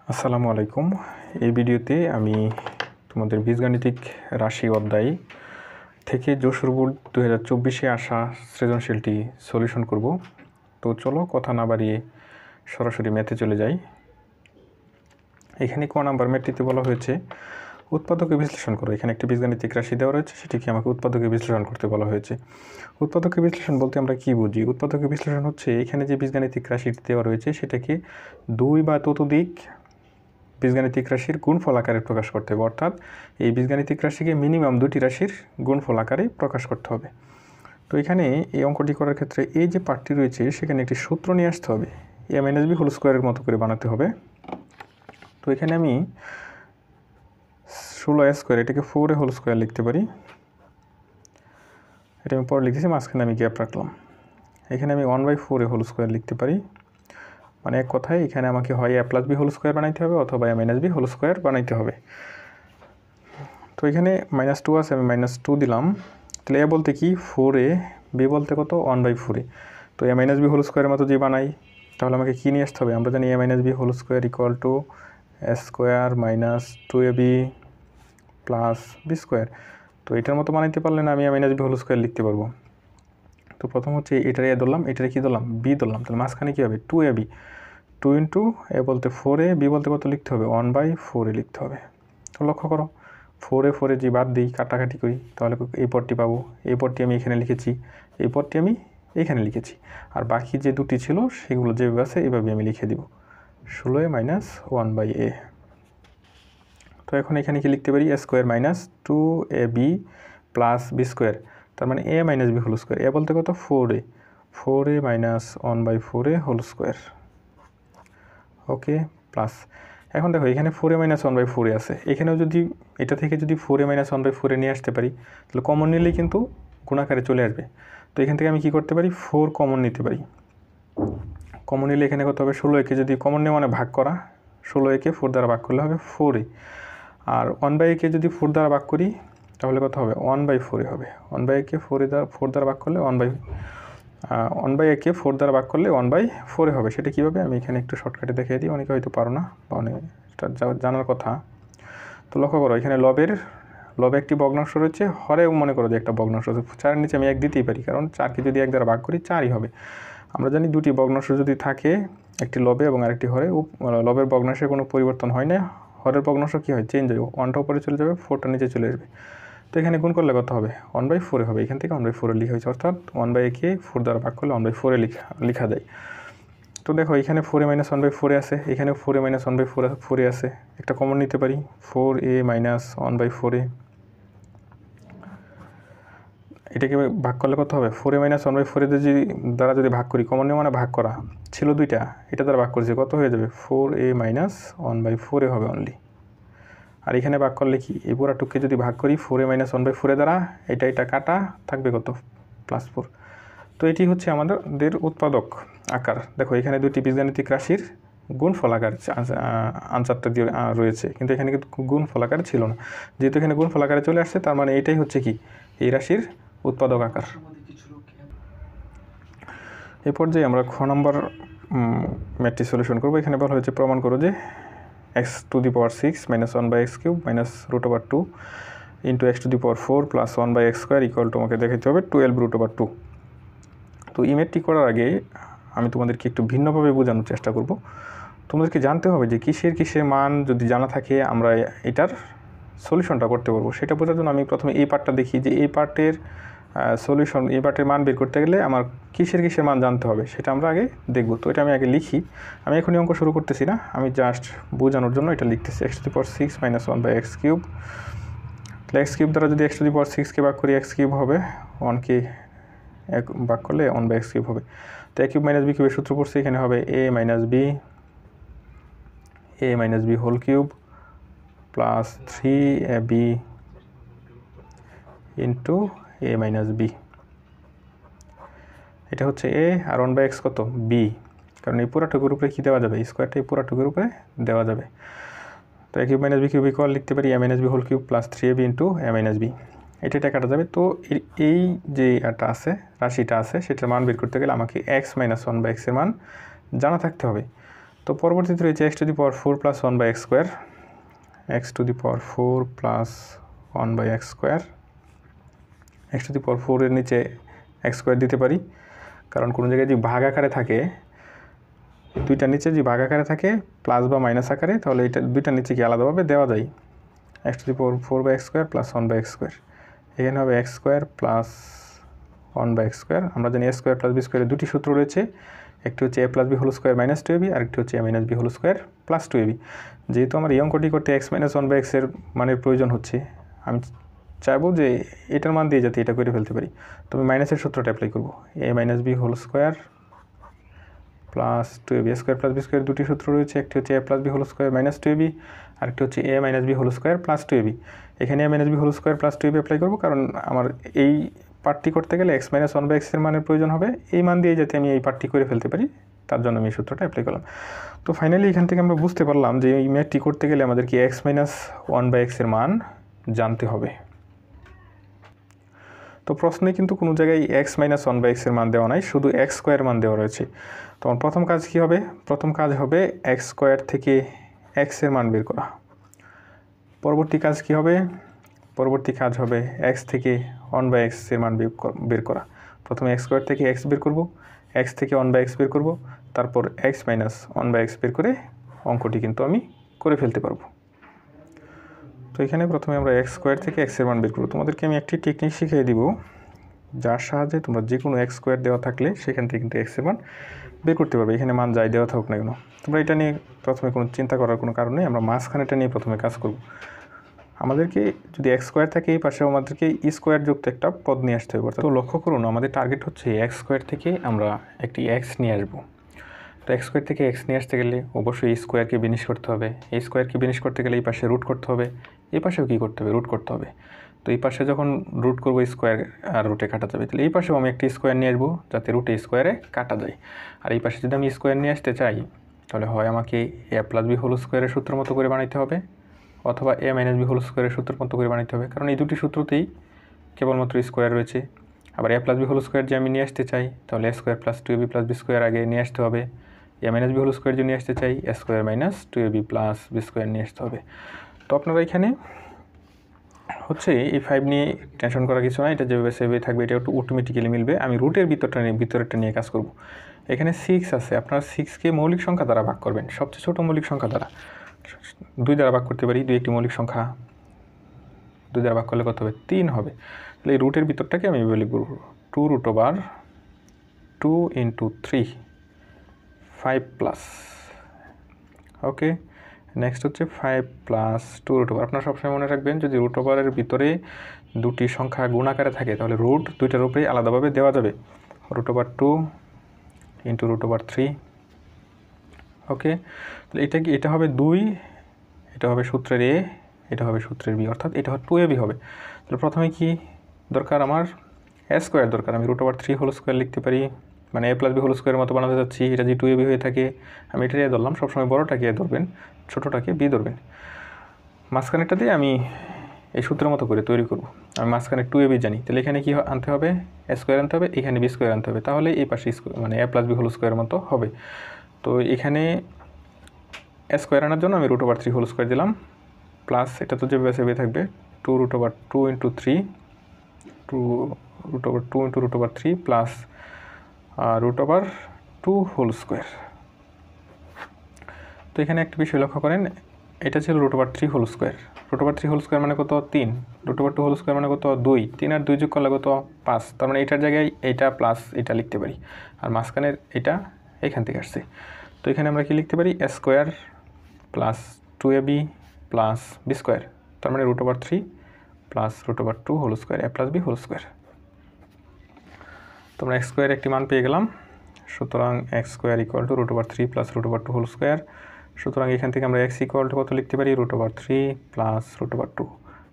আসসালামু আলাইকুম। এই ভিডিওতে আমি তোমাদের বীজগাণিতিক রাশি অধ্যায় থেকে যশোর বোর্ড 2024-এ আসা সৃজনশীলটি সলিউশন করব। তো চলো কথা না বাড়িয়ে সরাসরি ম্যাথে চলে যাই। এখানে ক নাম্বার ম্যাথটিতে বলা হয়েছে উৎপাদকে বিশ্লেষণ করো। এখানে একটি বীজগাণিতিক রাশি দেওয়া রয়েছে, সেটিকে আমাকে উৎপাদকে বিশ্লেষণ করতে বলা হয়েছে। উৎপাদকে বিশ্লেষণ বলতে আমরা কি বুঝি? উৎপাদকে বিশ্লেষণ হচ্ছে এখানে যে বীজগাণিতিক রাশিটি দেওয়া রয়েছে সেটাকে দুই বা ততোধিক বীজগাণিতিক রাশির গুণফল আকারে প্রকাশ করতে হবে, অর্থাৎ এই বীজগাণিতিক রাশিকে মিনিমাম দুটি রাশির গুণফল আকারে প্রকাশ করতে হবে। তো এখানে এই অঙ্কটি করার ক্ষেত্রে এই যে পার্টটি রয়েছে সেখানে একটি সূত্র নিয়ে আসতে হবে, a - b হোল স্কোয়ারের মতো করে বানাতে হবে। তো এখানে আমি 16a স্কোয়ার এটাকে 4a হোল স্কোয়ার লিখতে পারি। এটা আমি পরে লিখেছি, মাঝখানে আমি গ্যাপ রাখলাম। এখানে আমি 1/4a হোল স্কোয়ার লিখতে পারি। মানে এক কথায় এখানে আমাকে হয় a + b হোল স্কোয়ার বানাইতে হবে অথবা a - b হোল স্কোয়ার বানাইতে হবে। তো এখানে -2 আছে, আমি -2 দিলাম। তাহলে a বলতে কি 4a, b বলতে কত 1/4a। তো a - b হোল স্কোয়ারের মতো যে বানাই, তাহলে আমাকে কী নিয়ে আসতে হবে? আমরা জানি a - b whole square equal to a square - 2ab plus b square. তো এটার মতো বানাইতে পারলে না আমি a - b হোল স্কোয়ার লিখতে পারবো। তো প্রথম হচ্ছে এটার a ধরলাম, এটারে কী ধরলাম? b ধরলাম। তাহলে মাঝখানে কী হবে? 2ab, 2 ইন্টু a বলতে 4a, b বলতে কত লিখতে হবে? 1/4a লিখতে হবে। তো লক্ষ্য করো 4a যে বাদ দিই, কাটাকাটি করি, তাহলে এই পদটি পাবো। এই পদটি আমি এখানে লিখেছি, এই পদটি আমি এইখানে লিখেছি, আর বাকি যে দুটি ছিল সেগুলো যেভাবে আছে এভাবে আমি লিখে দিব, 16a - 1/a। তো এখন এখানে কি লিখতে পারি? a square - 2ab plus b square, তার মানে a - b whole square. a বলতে কত? 4a, 4a - 1/4a whole square. ওকে, প্লাস এখন দেখো এখানে 4a - 1/4a আছে। এখানেও যদি এটা থেকে যদি 4a - 1/4a নিয়ে আসতে পারি, তাহলে কমন নিলেই কিন্তু গুণাকারে চলে আসবে। তো এখান থেকে আমি কি করতে পারি? 4 কমন নিতে পারি। কমন নিলে এখানে কত হবে? 16a যদি কমন নেওয়া মানে ভাগ করা, 16a 4 দ্বারা ভাগ করলে হবে 4a। আর 1/a যদি 4 দ্বারা ভাগ করি তাহলে কত হবে? 1/4a হবে। 1/a 4 দ্বারা ভাগ করলে 1/a 4 দ্বারা ভাগ করলে 1/4 হবে। সেটা কীভাবে? আমি এখানে একটু শর্টকাটে দেখিয়ে দিই, অনেকে হয়তো পারো না বা অনেক জানার কথা। তো লক্ষ্য করো এখানে লবে একটি ভগ্নাংশ রয়েছে, হরেও মনে করো যে একটা ভগ্নাংশ আছে। 4-এর নিচে আমি 1 দিতেই পারি, কারণ 4কে যদি 1 দ্বারা ভাগ করি 4ই হবে। আমরা জানি দুটি ভগ্নাংশ যদি থাকে, একটি লবে এবং আরেকটি হরে, লবের ভগ্নাংশের কোনো পরিবর্তন হয় না, হরের ভগ্নাংশ কী হয়? চেঞ্জ হয়, 1টা উপরে চলে যাবে, 4টা নিচে চলে আসবে। তো এখানে গুণ করলে কত হবে? 1/4 হবে। এখান থেকে 1/4 লেখা হয়েছে, অর্থাৎ 1/a 4 দ্বারা ভাগ করলে 1/4 লেখা যায়। তো দেখো এখানে 4a - 1/4 আছে, এখানেও 4a - 1/4 আছে। একটা কমন নিতে পারি, 4a - 1/4a। এটাকে ভাগ করলে কত হবে? 4a - 1/4 দ্বারা যদি ভাগ করি, কমন নেওয়া মানে ভাগ করা, ছিল 2টা, এটা দ্বারা ভাগ করেছি, কত হয়ে যাবে? 4a - 1/4 হবে অনলি। আর এখানে ভাগ করলে কি, এই পুরাটুককে যদি ভাগ করি 4a - 1/4 দ্বারা, এটা কাটা থাকবে কত? +4। তো এটি হচ্ছে আমাদের উৎপাদক আকার। দেখো এখানে দুটি বীজগাণিতিক রাশির গুণফল আকার আনসারটা দিয়ে রয়েছে, কিন্তু এখানে কিন্তু গুণফল আকার ছিল না। যেহেতু এখানে গুণফল আকারে চলে আসছে, তার মানে এটাই হচ্ছে কি এই রাশির উৎপাদক আকার। এই পর্যায়ে আমরা খ নম্বর ম্যাথটি সলিউশন করব। এখানে বলা হয়েছে প্রমাণ করো যে x⁶ - 1/x³ -√2 × x⁴ + 1/x² = তোমাকে দেখাতে হবে 12√2। তো এই ম্যাথটি করার আগে আমি তোমাদেরকে একটু ভিন্নভাবে বোঝানোর চেষ্টা করব। তোমাদেরকে জানতে হবে যে কিসের মান যদি জানা থাকে আমরা এটার সলিউশনটা করতে পারবো। সেটা বোঝার জন্য আমি প্রথমে এই পার্টটা দেখি যে এই পার্টের সলিউশন, এই পার্টের মান বের করতে গেলে আমার কিসের মান জানতে হবে সেটা আমরা আগে দেখব। তো এটা আমি আগে লিখি, আমি এখনই অঙ্ক শুরু করতেছি না, আমি জাস্ট বোঝানোর জন্য এটা লিখতেছি। x⁶ - 1/x³, তাহলে x³ দ্বারা যদি x⁶কে ভাগ করি x³ হবে, 1কে ভাগ করলে 1/x³ হবে। তো a³ - b³ সূত্র পড়ছে, এখানে হবে a - b whole cube plus 3ab into a - b। এটা হচ্ছে a, আর 1/x কত? b, কারণ এই পুরাটুকুর উপরে কী দেওয়া যাবে? স্কোয়ারটা এই পুরাটুকুর উপরে দেওয়া যাবে। তো a³ - b³ ইকুয়াল লিখতে পারি a - b whole cube plus 3ab into a - b। এটা কাটা যাবে। তো এই যে একটা আছে, রাশিটা আছে, সেটার মান বের করতে গেলে আমাকে x - 1/x এর মান জানা থাকতে হবে। তো পরবর্তীতে রয়েছে x to the power 4 plus 1 by x square, x to the power 4 plus 1 by x square. X to the power 4 এর নিচে এক্স স্কোয়ার দিতে পারি, কারণ কোনো জায়গায় যদি ভাগ আকারে থাকে, দুইটার নিচে যদি ভাগ আকারে থাকে প্লাস বা মাইনাস আকারে, তাহলে এটা দুইটার নিচে কি আলাদাভাবে দেওয়া যায়। X to the power 4 by x square plus 1 by x square, এখানে হবে x square plus 1 by x square. আমরা জানি এ স্কোয়ার প্লাস বি স্কোয়ারের দুটি সূত্র রয়েছে, একটি হচ্ছে a plus b whole square minus 2ab, আরেকটি হচ্ছে a minus b whole square plus 2ab। যেহেতু আমার এই অঙ্কটি করতে এক্স মাইনাস 1 বাই এক্সের মানের প্রয়োজন হচ্ছে, আমি চাইবো যে এটার মান দিয়ে যাতে এটা করে ফেলতে পারি, তো আমি মাইনাসের সূত্রটা অ্যাপ্লাই করবো। A minus b whole square plus 2ab। A square plus b square দুটি সূত্র রয়েছে, একটি হচ্ছে a plus b whole square minus 2ab, আরেকটি হচ্ছে a minus b whole square plus 2ab। এখানে a minus b whole square plus 2ab apply করবো, কারণ আমার এই পার্টটি করতে গেলে এক্স মাইনাস 1 বাই এক্সের মানের প্রয়োজন হবে। এই মান দিয়ে যাতে আমি এই পার্টটি করে ফেলতে পারি, তার জন্য আমি এই সূত্রটা অ্যাপ্লাই করলাম। তো ফাইনালি এখান থেকে আমরা বুঝতে পারলাম যে এই ম্যাথটি করতে গেলে আমাদের কি এক্স মাইনাস 1 বাই এক্সের মান জানতে হবে। তো প্রশ্নে কিন্তু কোনো জায়গায় এক্স মাইনাস 1 বাই এক্সের মান দেওয়া নাই, শুধু এক্স স্কোয়ার মান দেওয়া রয়েছে। তো আমার প্রথম কাজ কী হবে? প্রথম কাজ হবে এক্স স্কোয়ার থেকে এক্সের মান বের করা। পরবর্তী কাজ কী হবে? পরবর্তী কাজ হবে এক্স থেকে 1 বাই এক্সের মান বের করা। প্রথমে এক্স স্কোয়ার থেকে এক্স বের করব, এক্স থেকে 1 বাই এক্স বের করব, তারপর এক্স মাইনাস 1 বাই এক্স বের করে অঙ্কটি কিন্তু আমি করে ফেলতে পারবো। তো এখানে প্রথমে আমরা এক্স স্কোয়ার থেকে এক্সের মান বের করব। তোমাদেরকে আমি একটি টেকনিক শিখিয়ে দিব, যার সাহায্যে তোমরা যে কোনো এক্স স্কোয়ার দেওয়া থাকলে সেখান থেকে কিন্তু এক্সের মান বের করতে পারবে। এখানে মান যাই দেওয়া থাকুক না কেন, তোমরা এটা নিয়ে প্রথমে কোনো চিন্তা করার কোনো কারণ নেই। আমরা মাঝখানেটা নিয়ে প্রথমে কাজ করব। আমাদেরকে যদি এক্স স্কোয়ার থাকে, এই পাশে আমাদেরকে ই স্কোয়ার যুক্ত একটা পদ নিয়ে আসতে হবে। তো লক্ষ্য করুন, আমাদের টার্গেট হচ্ছে এক্স স্কোয়ার থেকে আমরা একটি এক্স নিয়ে আসবো। তো এক্স স্কোয়ার থেকে এক্স নিয়ে আসতে গেলে অবশ্যই এই স্কোয়ারকে বিনিশ করতে হবে। এই স্কোয়ারকে বিনিশ করতে গেলে এই পাশে রুট করতে হবে, এই পাশেও কী করতে হবে? রুট করতে হবে। তো এই পাশে যখন রুট করবো, স্কোয়ার আর রুটে কাটা যাবে, তাহলে এই পাশেও আমি একটি স্কোয়ার নিয়ে আসবো যাতে রুটে স্কোয়ারে কাটা যায়। আর এই পাশে যদি আমি স্কোয়ার নিয়ে আসতে চাই, তাহলে হয় আমাকে এ প্লাস বি হোল স্কোয়ারের সূত্র মতো করে বানাইতে হবে, অথবা এ মাইনাস বি হোল স্কোয়ারের সূত্র মতো করে বানাইতে হবে, কারণ এই দুটি সূত্রতেই কেবলমাত্র স্কোয়ার রয়েছে। আবার a plus b whole square যে আমি নিয়ে আসতে চাই, তাহলে a square plus 2ab plus b square আগে নিয়ে আসতে হবে। A minus b whole square যদি নিয়ে আসতে চাই, a square minus 2ab plus b square নিয়ে আসতে হবে। তো আপনারা এখানে হচ্ছে এই 5 নিয়ে টেনশন করার কিছু না, এটা যেভাবে সেভাবে থাকবে, এটা একটু অটোমেটিক্যালি মিলবে। আমি রুটের ভিতরেরটা নিয়ে কাজ করব। এখানে 6 আছে, আপনারা 6কে মৌলিক সংখ্যা দ্বারা ভাগ করবেন, সবচেয়ে ছোটো মৌলিক সংখ্যা দ্বারা। 2 দ্বারা ভাগ করতে পারি, 2 একটি মৌলিক সংখ্যা, 2 দ্বারা ভাগ করলে কত হবে? 3 হবে। তাহলে এই রুটের ভিতরটাকে আমি এভাবে লিখব, 2√2 × 3 5 প্লাস, ওকে। নেক্সট হচ্ছে 5 প্লাস 2√। আপনারা সবসময় মনে রাখবেন, যদি রুট ওভারের ভিতরে দুটি সংখ্যা গুণাকারে থাকে, তাহলে রুট দুইটার উপরেই আলাদাভাবে দেওয়া যাবে। √2 × √3, ওকে। তাহলে এটা হবে 2, এটা হবে সূত্রের এ, এটা হবে সূত্রের বি, অর্থাৎ এটা 2ab হবে। তাহলে প্রথমে কি দরকার? আমার এ স্কোয়ার দরকার। আমি √3 হোল স্কোয়ার লিখতে পারি, মানে এ প্লাস বি হোল স্কোয়ারের মতো বানাতে যাচ্ছি। এটা যদি 2ab হয়ে থাকে, আমি এটা এ ধরলাম। সবসময় বড়োটাকে এ ধরবেন, ছোটোটাকে বি ধরবেন। মাঝখানেরটা দিয়ে আমি এই সূত্রের মতো করে তৈরি করব। আমি মাঝখানে 2ab জানি, তাহলে এখানে কি আনতে হবে? এ স্কোয়ার আনতে হবে, এখানে বি স্কোয়ার আনতে হবে, তাহলে এই পাশে মানে এ প্লাস বি হোল স্কোয়ারের মতো হবে। তো এখানে এ স্কোয়ার আনার জন্য আমি √3 হোল স্কোয়ার দিলাম, প্লাস এটা তো যেভাবে সেভাবে থাকবে, 2√2 × 3, 2√2 × √3 প্লাস √2 হোল স্কোয়ার। তো এখানে একটা বিষয় লক্ষ্য করেন, এটা ছিল √3 হোল স্কোয়ার। √3 হোল স্কোয়ার মানে কত? 3। √2 হোল স্কোয়ার মানে কত? 2। 3 আর 2 যোগ করলে কত? 5। তার মানে এটার জায়গায় এইটা প্লাস এটা লিখতে পারি, আর মাঝখানের এটা এখান থেকে আসছে। তো এখানে আমরা কি লিখতে পারি? A square plus 2ab plus b square, তার মানে √3 plus √2 whole square, a plus b whole square. তোমরা এক্স স্কোয়ার একটি মান পেয়ে গেলাম। সুতরাং x square equal to √3 plus √2 whole square. সুতরাং এখান থেকে আমরা এক্স ইকুয়াল টু কত লিখতে পারি? √3 প্লাস √2।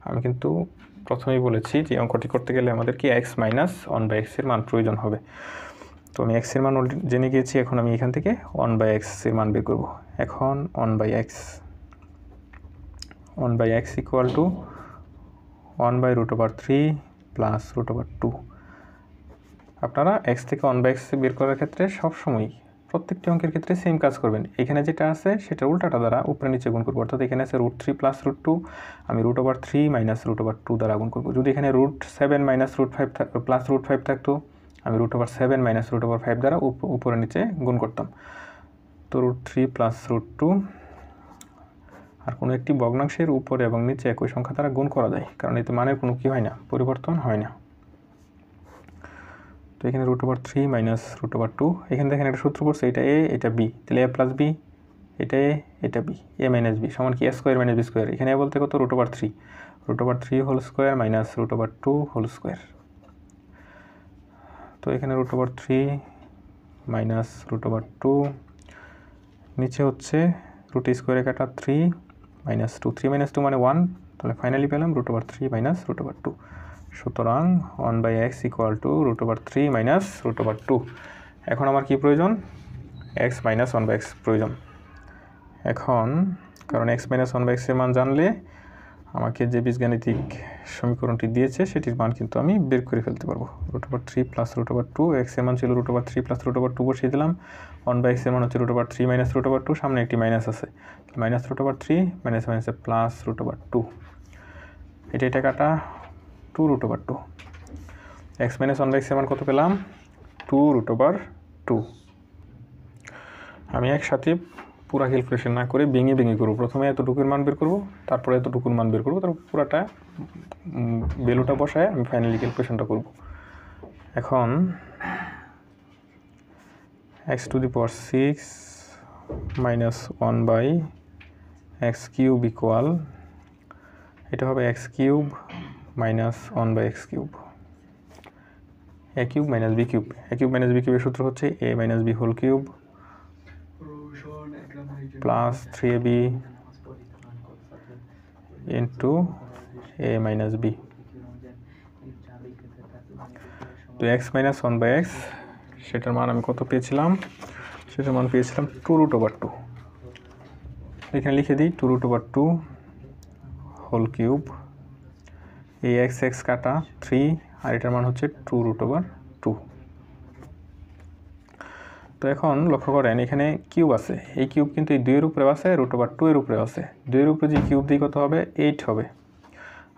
আমি কিন্তু প্রথমেই বলেছি যে অঙ্কটি করতে গেলে আমাদেরকে এক্স মাইনাস 1 বাই এক্সের মান প্রয়োজন হবে। তো আমি এক্সের মান জেনে গিয়েছি, এখন আমি এখান থেকে 1 বাই এক্সের মান বের করব। এখন 1 by x equal to 1 by √3 plus √2। আপনারা এক্স থেকে 1 বাই এক্স বের করার ক্ষেত্রে সবসময় প্রত্যেকটি অঙ্কের ক্ষেত্রে সেম কাজ করবেন। এখানে যেটা আছে সেটা উল্টাটা দ্বারা উপরে নিচে গুণ করবো, অর্থাৎ এখানে আছে √3 + √2, আমি √3 - √2 দ্বারা গুণ করবো। যদি এখানে √7 - √5 প্লাস √5 থাকতো, আমি √7 - √5 দ্বারা উপরে নিচে গুণ করতাম। তো √3 + √2, আর কোনো একটি ভগ্নাংশের উপরে এবং নিচে একই সংখ্যা দ্বারা গুণ করা যায়, কারণ এতে মানের কোনো কি হয় না, পরিবর্তন হয় না। তো এখানে √3 - √2, এখানে দেখেন একটা সূত্র পড়ছে, এটা a এটা b, তাহলে a + b, এটা a এটা b, a - b সমান কি a² - b²। এখানে a বলতে কত, √3, √3 whole square minus √2 whole square. তো এখানে √3 মাইনাস √2, নিচে হচ্ছে √² কাটা 3 মাইনাস 2, 3 - 2 মানে 1, তাহলে ফাইনালি পেলাম √3 মাইনাস √2। সুতরাং 1/x ইকুয়াল টু √3 মাইনাস √2। এখন আমার কি প্রয়োজন, x মাইনাস 1/x প্রয়োজন। এখন কারণ x মাইনাস 1/x এর মান জানলে আমাকে যে বীজগাণিতিক সমীকরণটি দিয়েছে সেটির মান কিন্তু আমি বের করে ফেলতে পারবো। √3 + √2, x এর মান ছিল √3 + √2 বসিয়ে দিলাম, 1/x এর মান হচ্ছে √3 মাইনাস √2, সামনে একটি মাইনাস আছে, মাইনাস √3 মাইনাস মাইনাসে প্লাস √2, এটা কাটা 2√2। x মাইনাস 1/x এর মান কত পেলাম, 2√2। আমি একসাথে পুরা ক্যালকুলেশন না করে ভেঙে করবো, প্রথমে এতটুকুর মান বের করবো, তারপরে এতটুকুর মান বের করবো, তারপর পুরাটা ভ্যালুটা বসায় আমি ফাইনালি ক্যালকুলেশনটা করব। এখন x⁶ মাইনাস 1/x³ ইকুয়াল, এটা হবে x³ minus 1/x³, a³ minus b³ a³ minus b³ এর সূত্র হচ্ছে a minus b whole cube plus 3ab into a minus b। তো x মাইনাস 1/x সেটার মান আমি কত পেয়েছিলাম, সেটার মান পেয়েছিলাম 2√2। এখানে লিখে দিই 2√2 হোল কিউব, এই x কাটা 3, আর এটার মান হচ্ছে 2√2। তো এখন লক্ষ্য করেন এখানে কিউব আছে, এই কিউব কিন্তু এই 2 এর উপরে আছে, √2 এর উপরে আছে, 2 এর উপরে যে কিউব দিয়ে কত হবে, 8 হবে।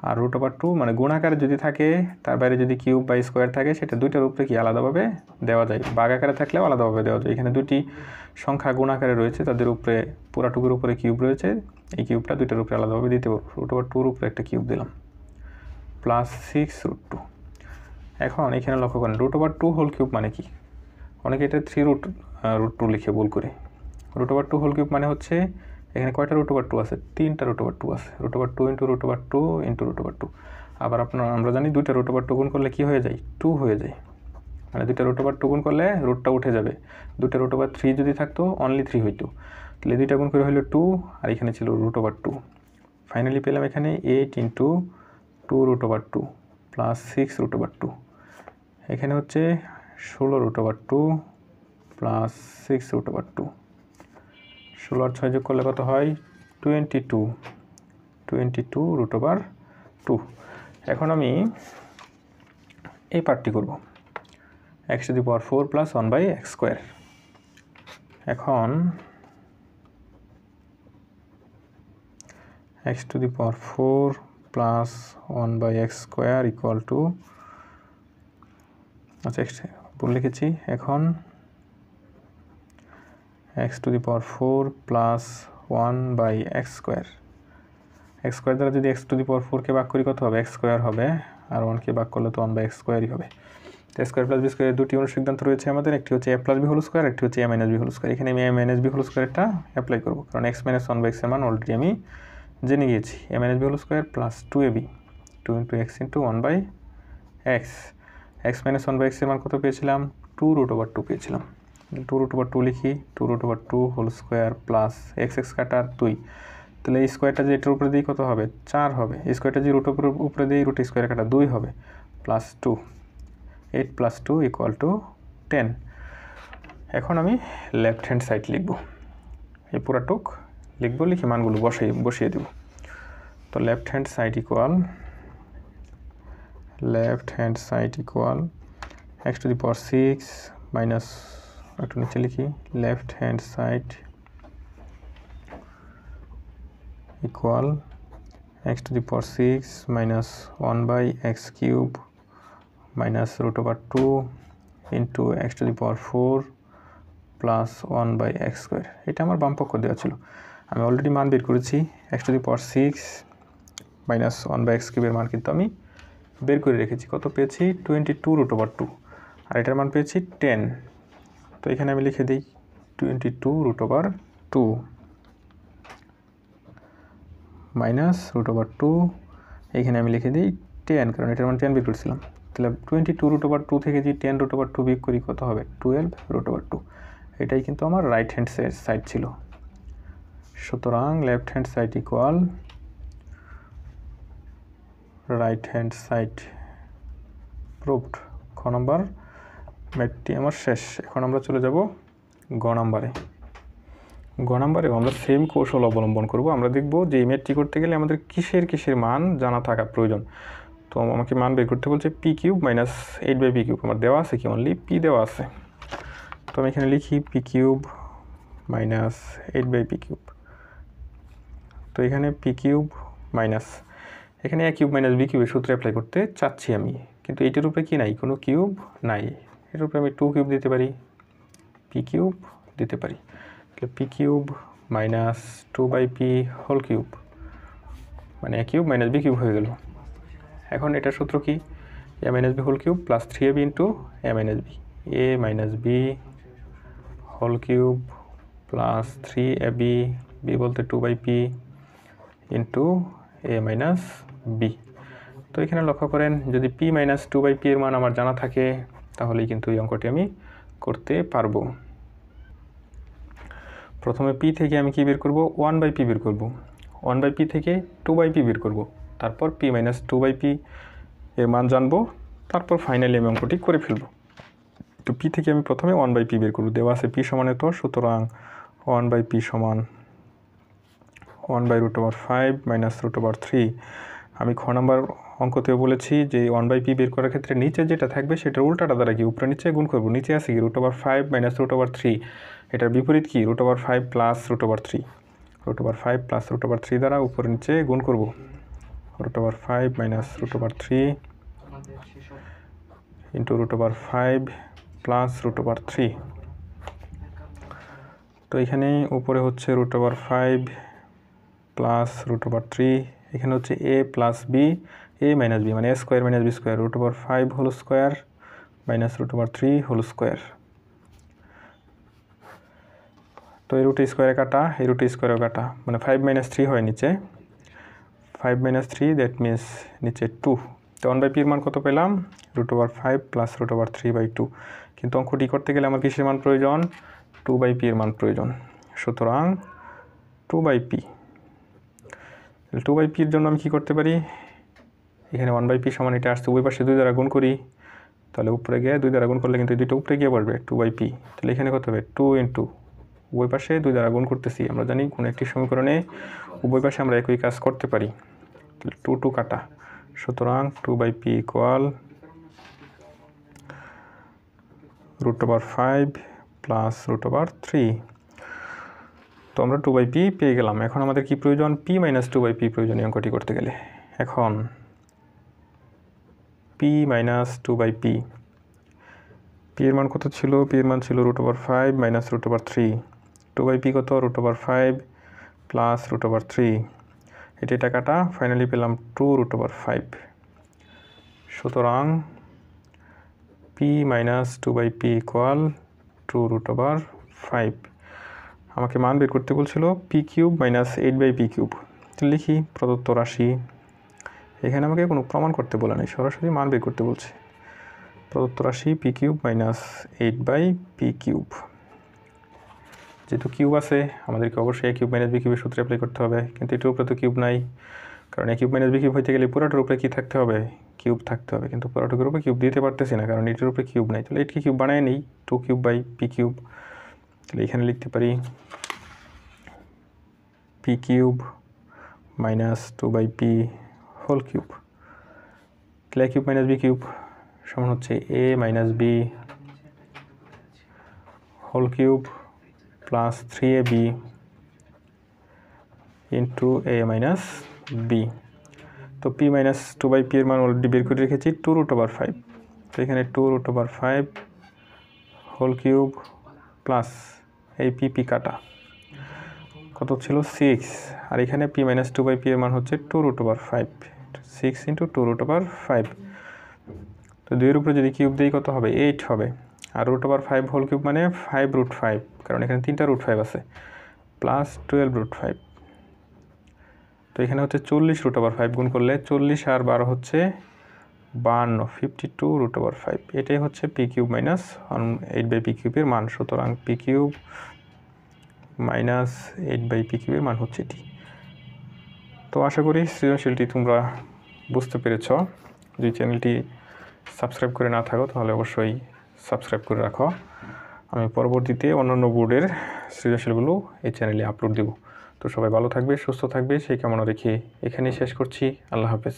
আর √2 মানে গুণ আকারে যদি থাকে, তার বাইরে যদি কিউব বা স্কোয়ার থাকে, সেটা দুইটার উপরে কি আলাদাভাবে দেওয়া যায়, ভাগ আকারে থাকলেও আলাদাভাবে দেওয়া যায়। এখানে দুটি সংখ্যা গুণ আকারে রয়েছে, তাদের উপরে পুরাটুকুর উপরে কিউব রয়েছে, এই কিউবটা দুইটার উপরে আলাদাভাবে দিতে পারবো। √2 এর উপরে একটা কিউব দিলাম, প্লাস 6√2। এখন এখানে লক্ষ্য করেন √2 হোল কিউব মানে কি, অনেকে এটা 3√2 লিখে ভুল করে। √2 হোল কিউব মানে হচ্ছে এখানে কয়টা √2 আছে, 3টা √2 আছে, √2 ইন্টু √2 ইন্টু √2। আবার আমরা জানি 2টা √2 গুণ করলে কি হয়ে যায়, 2 হয়ে যায়, মানে 2টা √2 গুণ করলে রুটটা উঠে যাবে। 2টা √3 যদি থাকতো অনলি 3 হইতো, তাহলে 2টা গুণ করে হইলো 2, আর এখানে ছিল √2। ফাইনালি পেলাম এখানে 8 ইন্টু 2√2 প্লাস 6√2। এখানে হচ্ছে 16√2 প্লাস 6√2। 16 আর 6 যোগ করলে কত হয়, 22√2। এখন আমি এই পার্টটি করব, x⁴ প্লাস 1/x²। এখন x⁴ plus 1/x² equal to, আচ্ছা ভুল লিখেছি, এখন x⁴ প্লাস 1/x², x² দ্বারা যদি x⁴কে ভাগ করি কত হবে, x² হবে, আর 1কে ভাগ করলে তো 1/x² হবে। তো a² প্লাস b² এর দুটি অনুসিদ্ধান্ত রয়েছে আমাদের, একটি হচ্ছে a plus b whole square, একটি হচ্ছে a minus b whole square. এখানে আমি a মাইনাস b হোল স্কোয়ারটা অ্যাপ্লাই করবো, কারণ x মাইনাস 1/x এর মান অলরেডি আমি জেনে গিয়েছি। a minus b whole square plus 2ab 2 into x into 1/x। x minus 1/x এর মান কত পেয়েছিলাম, 2√2 পেয়েছিলাম। 2√2 লিখি, 2√2 হোল স্কোয়ার প্লাস x কাটা 2, তাহলে এই স্কোয়ারটা যে এটার উপরে দিই কত হবে, 4 হবে। এই স্কোয়ারটা যে রুটের উপরে দিই √² কাটা 2 হবে, প্লাস 2, 8 প্লাস 2 ইকুয়াল টু 10। এখন আমি লেফট হ্যান্ড সাইড লিখব, এই পুরাটুক লিখব, লিখে মানগুলো বসিয়ে দেব। তো left hand side equal x⁴ minus একটু নিচে লিখি, left hand side equal x to the power 6 minus 1 by x cube minus root over 2 into x to the power 4 plus 1 by x square। এটা আমার বাম পক্ষ দেওয়া ছিল, আমি অলরেডি মান বের করেছি। x to the power 6 minus 1 by x cube এর মান কিন্তু আমি বের করে রেখেছি। কত পেয়েছি? 22 root over 2, আর এটার মান পেয়েছি 10। তো এখানে আমি লিখে দিই 22 root over 2 minus root over 2, এইখানে আমি লিখে দিই 10, কারণ এটার মান 10 বের করছিলাম। তাহলে 22 রুট ওভার 2 থেকে যদি 10 রুট ওভার 2 বিয়োগ করি কত হবে? 12 রুট ওভার 2। এটাই কিন্তু আমার রাইট হ্যান্ড সাইড ছিল। সুতরাং left hand side equal right hand side proved. খ নম্বর ম্যাথটি আমার শেষ। এখন আমরা চলে যাব গ নাম্বারে। গ নাম্বারেও আমরা সেম কৌশল অবলম্বন করব। আমরা দেখব যে এই ম্যাথটি করতে গেলে আমাদের কিসের মান জানা থাকা প্রয়োজন। তো আমাকে মান বের করতে বলছে p cube minus 8 by p cube. আমার দেওয়া আছে কি? অনলি পি দেওয়া আছে। তো আমি এখানে লিখি p cube minus 8 by p cube. তো এখানে পি কিউব মাইনাস, এখানে এ কিউব মাইনাস বি কিউবের সূত্র অ্যাপ্লাই করতে চাচ্ছি আমি, কিন্তু এইটার উপরে কি নাই? কোনো কিউব নাই। এটার উপরে আমি 2 কিউব দিতে পারি, পি কিউব দিতে পারি। P cube minus 2 by p whole cube, মানে a cube minus b cube হয়ে গেল। এখন এটার সূত্র কি? A minus b whole cube plus 3ab into a minus b, a minus b whole cube plus 3ab, b বলতে 2 by p into a minus b. তো এখানে লক্ষ্য করেন, যদি পি মাইনাস 2 বাই পি এর মান আমার জানা থাকে তাহলেই কিন্তু এই অঙ্কটি আমি করতে পারবো। প্রথমে পি থেকে আমি কি বের করব? 1 বাই পি বের করব। 1 বাই পি থেকে 2 বাই পি বের করব, তারপর পি মাইনাস 2 বাই পি এর মান জানবো, তারপর ফাইনালি আমি অঙ্কটি করে ফেলব। তো পি থেকে আমি প্রথমে 1 বাই পি বের করব। দেওয়া আছে পি সমান এত, সুতরাং 1 বাই পি সমান 1 by root over 5 minus root over 3। আমি খ নাম্বার অঙ্কতেও বলেছি যে 1 বাই পি বের করার ক্ষেত্রে নিচে যেটা থাকবে সেটার উল্টাটা দ্বারা কি উপরে নিচে গুণ করব। নিচে আছে কি? Root over 5 minus root over 3, এটার বিপরীত কি? Root over 5 plus root over 3। Root over 5 plus root over 3 দ্বারা উপরে নিচে গুণ করব। Root over 5 minus root over 3 into root over 5 plus root over 3। তো এখানে উপরে হচ্ছে root over 5 plus root over 3, এখানে হচ্ছে a plus b, a minus b মানে a square minus b square, root over 5 whole square minus root over 3 whole square. তো এই root স্কোয়ারে কাটা, এই রুট স্কোয়ারেও কাটা, মানে 5 মাইনাস 3 হয় নিচে, 5 মাইনাস 3 দ্যাট মিনস নিচে 2। তো 1 বাই পির মান কত পেলাম? Root over 5 plus root over 3 by 2। কিন্তু অঙ্কটি করতে গেলে আমার কিসের মান প্রয়োজন? 2 বাই পি এর মান প্রয়োজন। সুতরাং 2 বাই পি। 2 বাই পির জন্য আমি কী করতে পারি? এখানে 1 বাই পি সমান এটা আসছে, উভয় পাশে 2 দ্বারা গুণ করি, তাহলে উপরে গিয়ে 2 দ্বারা গুণ করলে কিন্তু এই দুইটা উপরে গিয়ে পড়বে 2 বাই পি। তাহলে এখানে কত হবে? 2 ইন্টু উভয় পাশে 2 দ্বারা গুণ করতেছি। আমরা জানি কোনো একটি সমীকরণে উভয় পাশে আমরা একই কাজ করতে পারি। 2 কাটা, সুতরাং 2 by p equal root over 5 plus root over 3। তো আমরা 2 বাই পি পেয়ে গেলাম। এখন আমাদের কি প্রয়োজন? পি মাইনাস 2 বাই পি প্রয়োজন এই অঙ্কটি করতে গেলে। এখন p minus 2 by p, p এর মান কত ছিল? পি এর মান ছিল root over 5 minus root over 3। 2 by p কত? Root over 5 plus root over 3। এটা কাটা, ফাইনালি পেলাম 2 রুট ওভার 5। সুতরাং p minus 2 by p equal 2 root over 5। আমাকে মান বের করতে বলছিল p cube minus 8 by p cube. লিখি প্রদত্ত রাশি, এখানে আমাকে কোনো প্রমাণ করতে বলে নাই, সরাসরি মান বের করতে বলছে। প্রদত্ত রাশি p cube minus 8 by p cube. যেহেতু কিউব আছে আমাদেরকে অবশ্যই এ কিউব মাইনাস বি কিউবের সূত্রে অ্যাপ্লাই করতে হবে, কিন্তু এটার উপরে তো কিউব নাই, কারণ এ কিউব মাইনাস বি কিউব হইতে গেলে পুরোটার উপরে কী থাকতে হবে? কিউব থাকতে হবে, কিন্তু পুরোটার উপরে কিউব দিতে পারতেছি না কারণ এটার উপরে কিউব নাই। তাহলে এটাকে কিউব বানায় নেই, 2 কিউব বাই পি কিউব। তাহলে এখানে লিখতে পারি p cube minus 2 by p whole cube. তাহলে a cube minus b cube সমান হচ্ছে a minus b whole cube plus 3ab into a minus b। তো p মাইনাস 2/p এর মান অলরেডি বের করে রেখেছি 2√5। তো এখানে 2√5 হোল কিউব প্লাস এই p কাটা কত ছিল 6, আর এখানে p মাইনাস 2/p এর মান হচ্ছে 2√5, 6 ইন্টু 2√5। তো 2 এর উপরে যদি কিউব দিই কত হবে 8 হবে, আর √5 হোল কিউব মানে 5√5, কারণ এখানে 3টা √5 আছে, প্লাস 12√5। তো এখানে হচ্ছে 40√5 গুণ করলে 40 আর 12 হচ্ছে 52, 52√5। এটাই হচ্ছে p কিউব মাইনাস 8/p কিউবের মান। সুতরাং p কিউব মাইনাস 8/p কিউবের মান হচ্ছে এটি। তো আশা করি সৃজনশীলটি তোমরা বুঝতে পেরেছ। যদি চ্যানেলটি সাবস্ক্রাইব করে না থাকো তাহলে অবশ্যই সাবস্ক্রাইব করে রাখো। আমি পরবর্তীতে অন্যান্য বোর্ডের সৃজনশীলগুলো এই চ্যানেলে আপলোড দেব। তো সবাই ভালো থাকবে, সুস্থ থাকবে সেই কামনা রেখে এখানেই শেষ করছি। আল্লাহ হাফেজ।